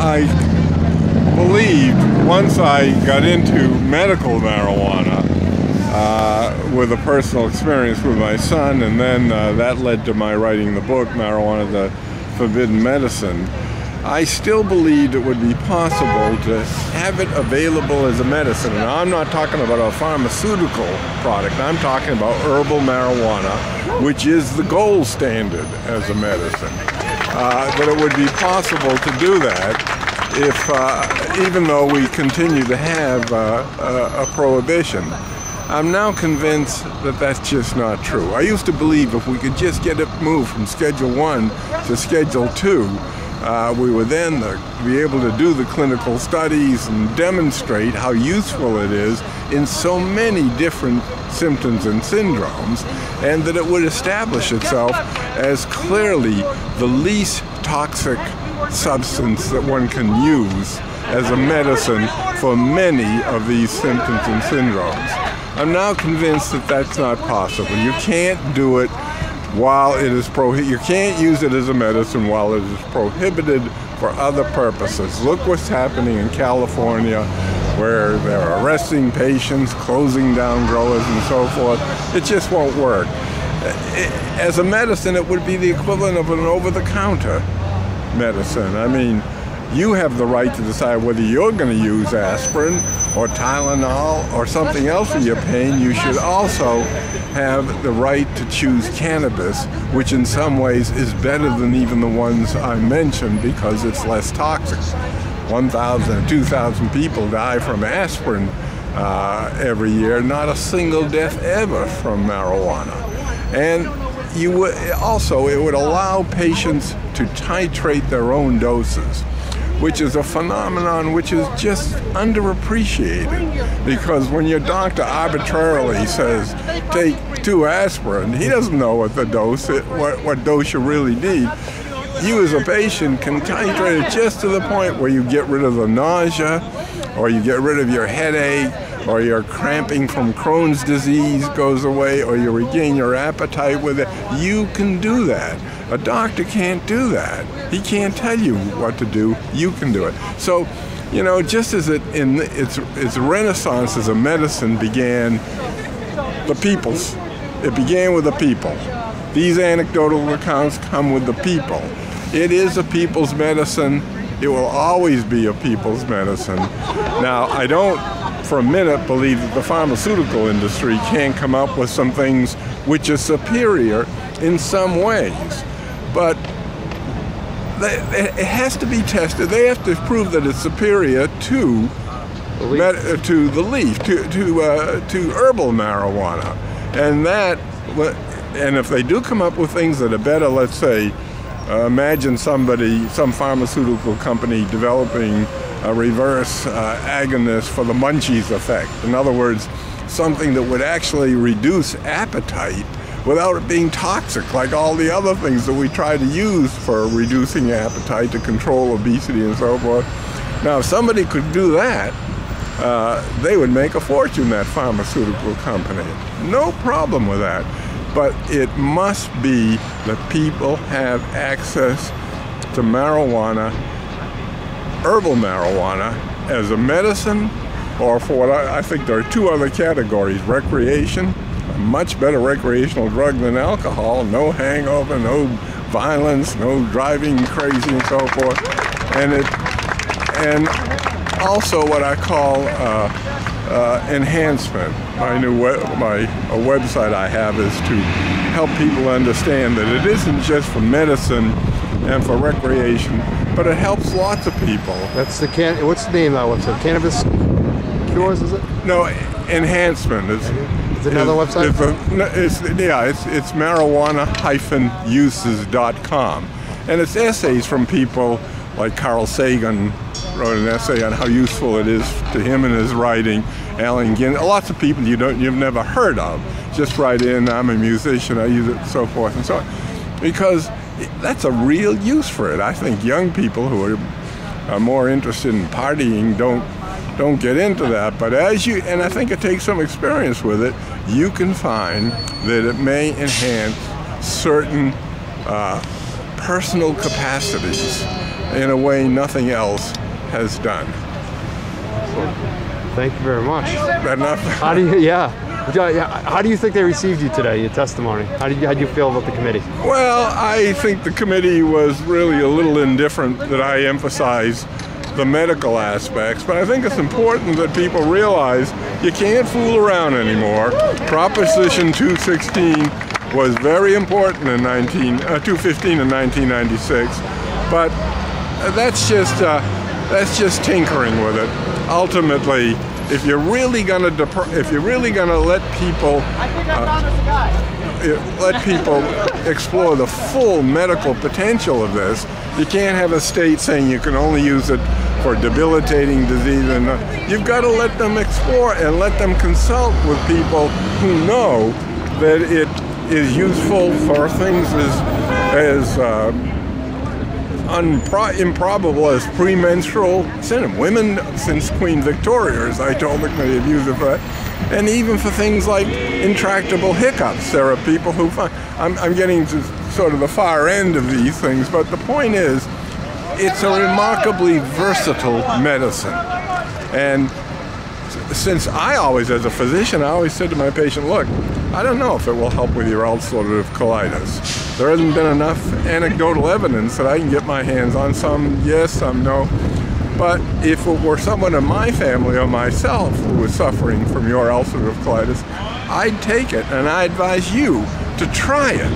I believed once I got into medical marijuana with a personal experience with my son, and then that led to my writing the book, Marijuana, the Forbidden Medicine. I still believed it would be possible to have it available as a medicine. And I'm not talking about a pharmaceutical product. I'm talking about herbal marijuana, which is the gold standard as a medicine. That it would be possible to do that if, even though we continue to have a prohibition. I'm now convinced that that's just not true. I used to believe if we could just get it moved from Schedule 1 to Schedule 2, we would then be able to do the clinical studies and demonstrate how useful it is in so many different symptoms and syndromes, and that it would establish itself as clearly the least toxic substance that one can use as a medicine for many of these symptoms and syndromes. I'm now convinced that that's not possible. You can't do it while it is you can't use it as a medicine while it is prohibited for other purposes. Look what's happening in California, where they're arresting patients, closing down growers and so forth. It just won't work. As a medicine, it would be the equivalent of an over-the-counter medicine. I mean, you have the right to decide whether you're going to use aspirin or Tylenol or something else for your pain. You should also have the right to choose cannabis, which in some ways is better than even the ones I mentioned because it's less toxic. 1,000 or 2,000 people die from aspirin every year, not a single death ever from marijuana. And you would also, it would allow patients to titrate their own doses, which is a phenomenon which is just underappreciated, because when your doctor arbitrarily says take 2 aspirin, he doesn't know what the dose, what dose you really need. You as a patient can titrate it just to the point where you get rid of the nausea, or you get rid of your headache, or your cramping from Crohn's disease goes away, or you regain your appetite with it. You can do that. A doctor can't do that. He can't tell you what to do. You can do it. So, you know, just as its renaissance as a medicine began, the people's. It began with the people. These anecdotal accounts come with the people. It is a people's medicine. It will always be a people's medicine. Now, I don't for a minute believe that the pharmaceutical industry can come up with some things which are superior in some ways. But it has to be tested. They have to prove that it's superior to the leaf, to herbal marijuana. And if they do come up with things that are better, let's say, imagine some pharmaceutical company developing a reverse agonist for the munchies effect. In other words, something that would actually reduce appetite without it being toxic, like all the other things that we try to use for reducing appetite to control obesity and so forth. Now, if somebody could do that, they would make a fortune, that pharmaceutical company. No problem with that. But it must be that people have access to marijuana, herbal marijuana, as a medicine, or for what I think there are 2 other categories: recreation, a much better recreational drug than alcohol, no hangover, no violence, no driving crazy and so forth, and also what I call enhancement. My new website I have is to help people understand that it isn't just for medicine and for recreation, but it helps lots of people. That's the what's the name of the website? Cannabis Cures, is it? No, enhancement is another website. It's marijuana-uses.com, and it's essays from people like Carl Sagan wrote an essay on how useful it is to him in his writing. Allen Ginn, lots of people you've never heard of just write in, I'm a musician, I use it, so forth and so on, because that's a real use for it. I think young people who are more interested in partying don't get into that, but and I think it takes some experience with it, you can find that it may enhance certain personal capacities in a way nothing else has done. Thank you very much. Enough? How do you, how do you think they received you today, your testimony? How do you feel about the committee? Well, I think the committee was really a little indifferent that I emphasized the medical aspects, but I think it's important that people realize you can't fool around anymore. Proposition 216 was very important in 215 in 1996, but that's just tinkering with it. Ultimately, if you're really gonna let people explore the full medical potential of this, you can't have a state saying you can only use it for debilitating disease, and you've got to let them explore and let them consult with people who know that it is useful for things as improbable as premenstrual syndrome. Women, since Queen Victoria, as I told them, they have used it for that. And even for things like intractable hiccups. There are people who find, I'm getting to sort of the far end of these things, but the point is, it's a remarkably versatile medicine. And since I always, as a physician, I always said to my patient, look, I don't know if it will help with your ulcerative colitis. There hasn't been enough anecdotal evidence that I can get my hands on. Some yes, some no. But if it were someone in my family or myself who was suffering from your ulcerative colitis, I'd take it, and I advise you to try it,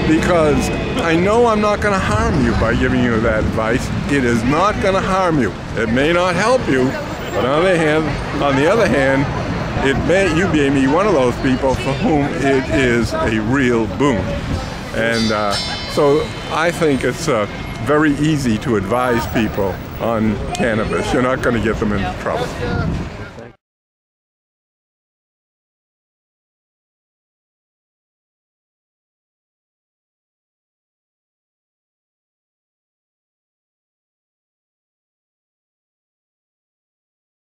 because I know I'm not going to harm you by giving you that advice. It is not going to harm you. It may not help you, but on the other hand, you may be one of those people for whom it is a real boon. And so I think it's very easy to advise people on cannabis. You're not going to get them into trouble.